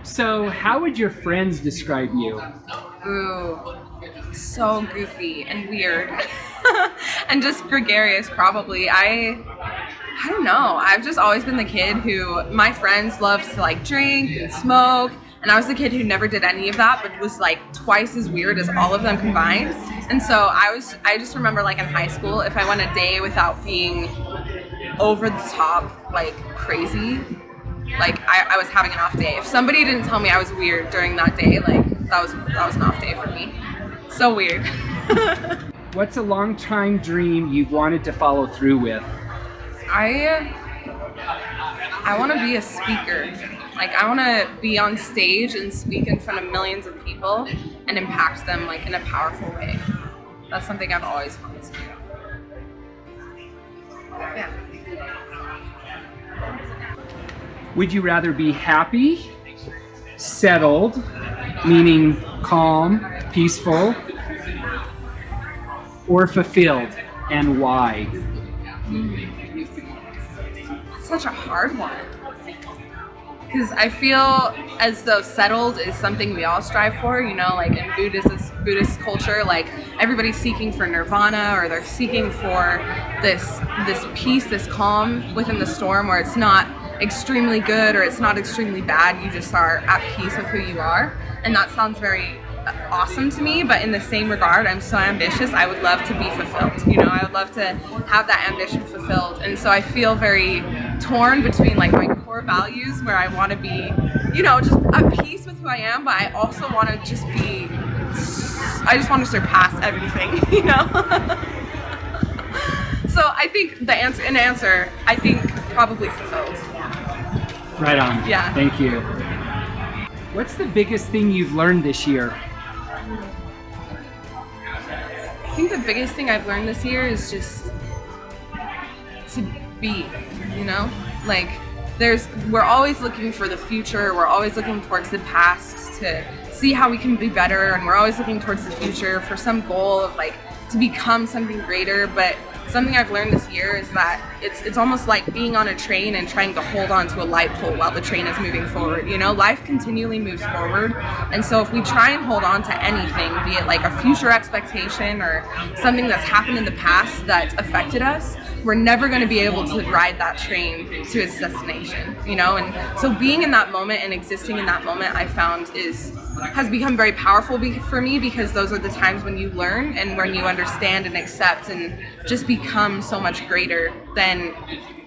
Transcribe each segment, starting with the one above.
So how would your friends describe you? Ooh, so goofy and weird. And just gregarious, probably. I don't know. I've just always been the kid who, my friends loved to like drink and smoke, and I was the kid who never did any of that, but was like twice as weird as all of them combined. And so I just remember like in high school, if I went a day without being over the top, like crazy, like I was having an off day. If somebody didn't tell me I was weird during that day, like that was an off day for me. So weird. What's a long time dream you've wanted to follow through with? I want to be a speaker. Like I want to be on stage and speak in front of millions of people and impact them like in a powerful way. That's something I've always wanted to do. Yeah. Would you rather be happy, settled, meaning calm, peaceful, or fulfilled, and why? That's such a hard one. Because I feel as though settled is something we all strive for, you know, like in Buddhist culture, like everybody's seeking for nirvana, or they're seeking for this peace, this calm within the storm, where it's not extremely good or it's not extremely bad, you just are at peace with who you are. And that sounds very awesome to me, but in the same regard, I'm so ambitious. I would love to be fulfilled, you know, I would love to have that ambition fulfilled. And so I feel very torn between like my core values, where I want to be, you know, just at peace with who I am, but I also want to just be, I just want to surpass everything, you know. So I think the answer, I think probably fulfilled. Right on. Yeah. Thank you. What's the biggest thing you've learned this year? I think the biggest thing I've learned this year is just to be, you know? Like, we're always looking for the future, we're always looking towards the past to see how we can be better, and we're always looking towards the future for some goal of like to become something greater. But something I've learned this year is that it's almost like being on a train and trying to hold on to a light pole while the train is moving forward. You know, life continually moves forward, and so if we try and hold on to anything, be it like a future expectation or something that's happened in the past that affected us, we're never going to be able to ride that train to its destination, you know? And so being in that moment and existing in that moment, I found has become very powerful for me, because those are the times when you learn and when you understand and accept and just become so much greater than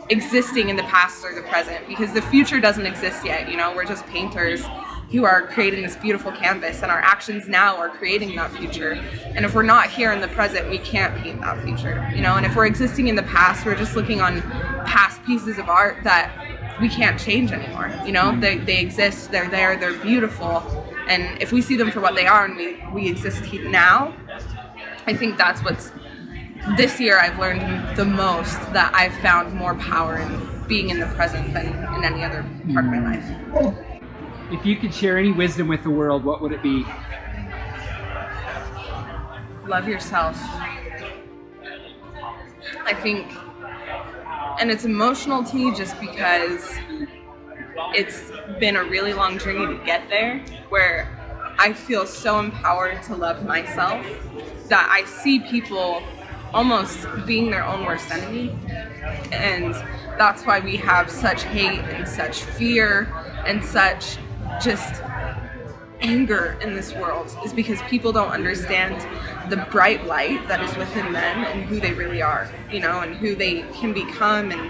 existing in the past or the present, because the future doesn't exist yet, you know? We're just painters who are creating this beautiful canvas, and our actions now are creating that future. And if we're not here in the present, we can't paint that future, you know? And if we're existing in the past, we're just looking on past pieces of art that we can't change anymore, you know? They exist, they're there, they're beautiful, and if we see them for what they are and we exist now, I think that's what's, this year I've learned the most, that I've found more power in being in the present than in any other part of my life. If you could share any wisdom with the world, what would it be? Love yourself. I think, and it's emotional to me just because it's been a really long journey to get there, where I feel so empowered to love myself that I see people almost being their own worst enemy. And that's why we have such hate and such fear and such just anger in this world, is because people don't understand the bright light that is within them and who they really are, you know, and who they can become, and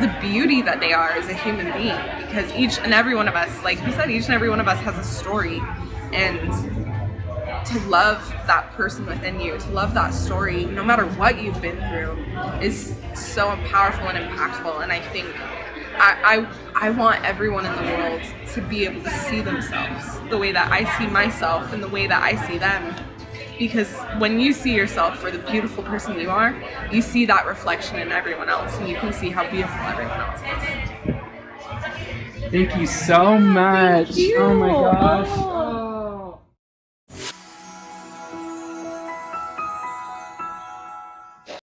the beauty that they are as a human being. Because each and every one of us, like you said, each and every one of us has a story, and to love that person within you, to love that story, no matter what you've been through, is so powerful and impactful. And I think I want everyone in the world to be able to see themselves the way that I see myself and the way that I see them. Because when you see yourself for the beautiful person you are, you see that reflection in everyone else, and you can see how beautiful everyone else is. Thank you so much. Thank you. Oh my gosh.